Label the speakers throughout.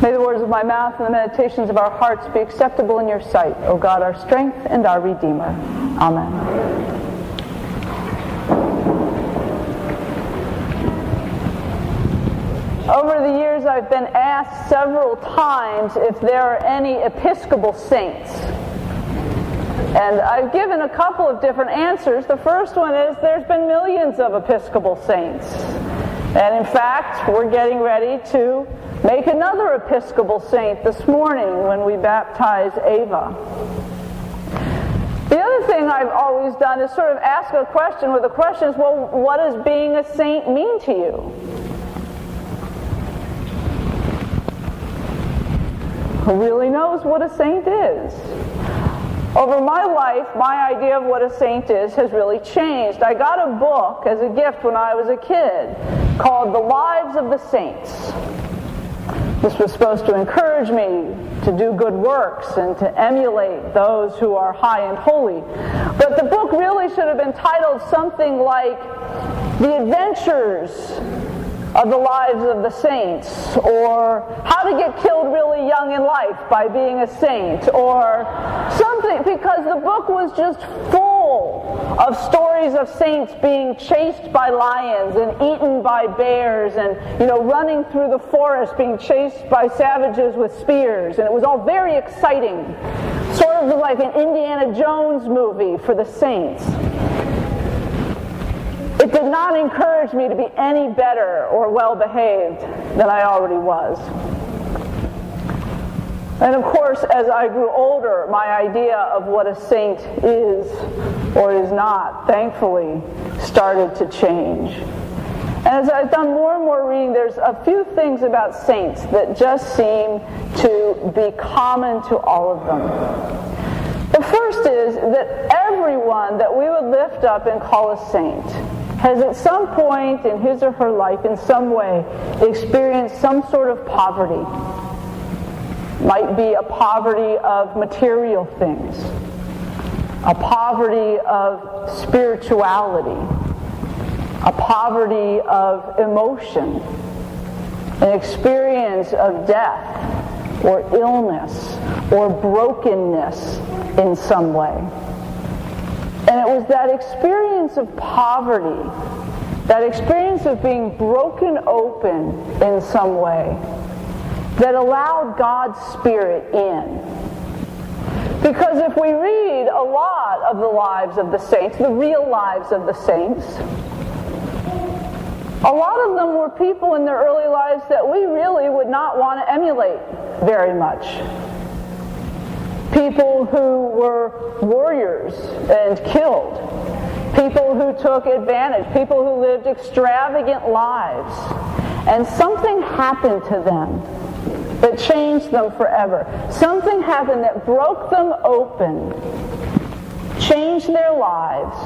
Speaker 1: May the words of my mouth and the meditations of our hearts be acceptable in your sight, O God, our strength and our Redeemer. Amen. Over the years, I've been asked several times if there are any Episcopal saints. And I've given a couple of different answers. The first one is there's been millions of Episcopal saints. And in fact, we're getting ready to make another Episcopal saint this morning when we baptize Ava. The other thing I've always done is sort of ask a question where the question is, well, what does being a saint mean to you? Who really knows what a saint is? Over my life, my idea of what a saint is has really changed. I got a book as a gift when I was a kid called The Lives of the Saints. This was supposed to encourage me to do good works and to emulate those who are high and holy. But the book really should have been titled something like The Adventures of the Lives of the Saints, or How to Get Killed Really Young in Life by Being a Saint, or something, because the book was just full of stories of saints being chased by lions and eaten by bears and, running through the forest, being chased by savages with spears, and it was all very exciting, sort of like an Indiana Jones movie for the saints. It did not encourage me to be any better or well-behaved than I already was. And of course, as I grew older, my idea of what a saint is or is not, thankfully, started to change. And as I've done more and more reading, there's a few things about saints that just seem to be common to all of them. The first is that everyone that we would lift up and call a saint has at some point in his or her life, in some way, experienced some sort of poverty. Might be a poverty of material things, a poverty of spirituality, a poverty of emotion, an experience of death or illness or brokenness in some way. And it was that experience of poverty, that experience of being broken open in some way, that allowed God's Spirit in. Because if we read a lot of the lives of the saints, the real lives of the saints, a lot of them were people in their early lives that we really would not want to emulate very much. People who were warriors and killed. People who took advantage. People who lived extravagant lives. And something happened to them that changed them forever. Something happened that broke them open, changed their lives,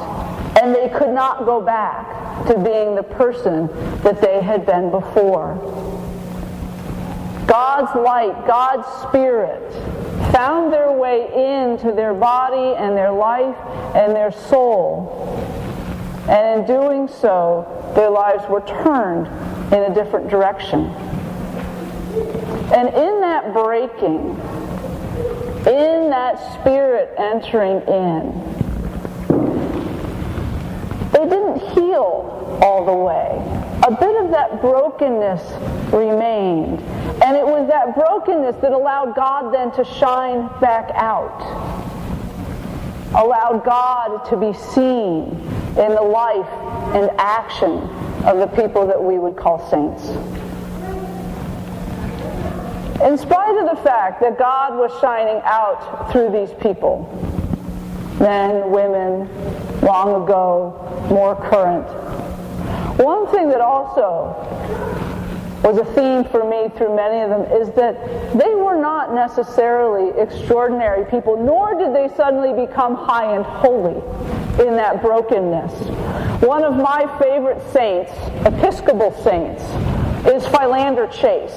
Speaker 1: and they could not go back to being the person that they had been before. God's light, God's Spirit found their way into their body and their life and their soul. And in doing so, their lives were turned in a different direction. And in that breaking, in that Spirit entering in, they didn't heal all the way. A bit of that brokenness remained. And it was that brokenness that allowed God then to shine back out. Allowed God to be seen in the life and action of the people that we would call saints. In spite of the fact that God was shining out through these people, men, women, long ago, more current, one thing that also was a theme for me through many of them is that they were not necessarily extraordinary people, nor did they suddenly become high and holy in that brokenness. One of my favorite saints, Episcopal saints, is Philander Chase.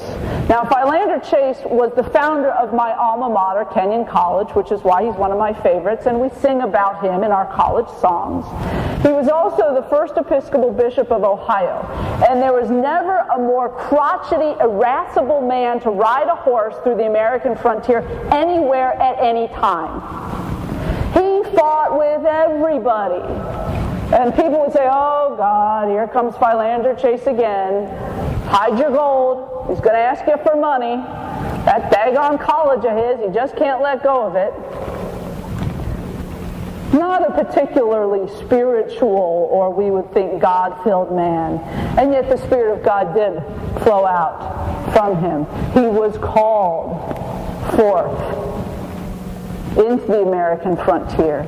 Speaker 1: Now, Philander Chase was the founder of my alma mater, Kenyon College, which is why he's one of my favorites, and we sing about him in our college songs. He was also the first Episcopal bishop of Ohio, and there was never a more crotchety, irascible man to ride a horse through the American frontier anywhere at any time. He fought with everybody. And people would say, oh God, here comes Philander Chase again. Hide your gold. He's going to ask you for money. That daggone college of his, he just can't let go of it. Not a particularly spiritual, or we would think God-filled man. And yet the Spirit of God did flow out from him. He was called forth into the American frontier,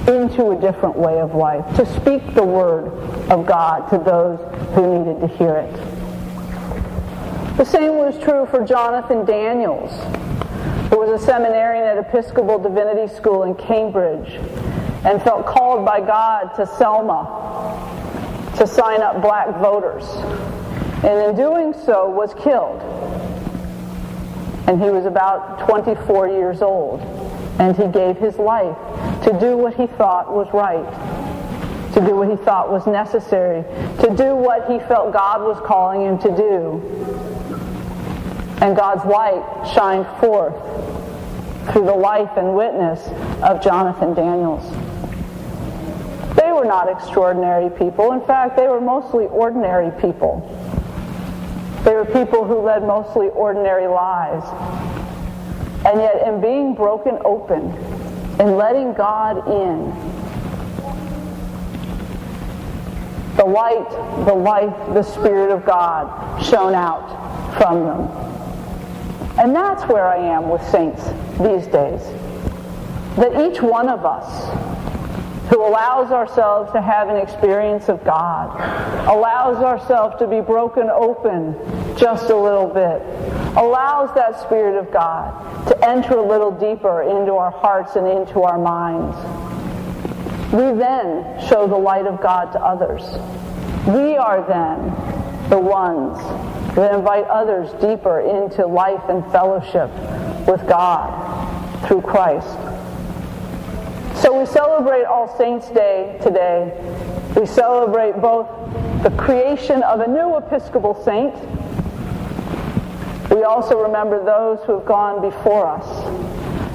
Speaker 1: into a different way of life, to speak the word of God to those who needed to hear it. The same was true for Jonathan Daniels, who was a seminarian at Episcopal Divinity School in Cambridge and felt called by God to Selma to sign up black voters. And in doing so was killed. And he was about 24 years old. And he gave his life to do what he thought was right, to do what he thought was necessary, to do what he felt God was calling him to do. And God's light shined forth through the life and witness of Jonathan Daniels. They were not extraordinary people. In fact, they were mostly ordinary people. They were people who led mostly ordinary lives. And yet, in being broken open and letting God in, the light, the life, the Spirit of God shone out from them. And that's where I am with saints these days. That each one of us who allows ourselves to have an experience of God, allows ourselves to be broken open just a little bit, allows that Spirit of God to enter a little deeper into our hearts and into our minds. We then show the light of God to others. We are then the ones that invite others deeper into life and fellowship with God through Christ. So we celebrate All Saints' Day today. We celebrate both the creation of a new Episcopal saint. We also remember those who have gone before us.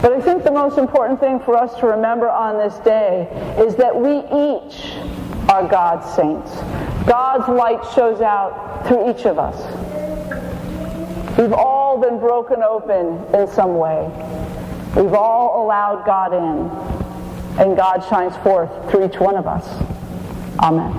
Speaker 1: But I think the most important thing for us to remember on this day is that we each are God's saints. God's light shows out through each of us. We've all been broken open in some way. We've all allowed God in. And God shines forth through each one of us. Amen.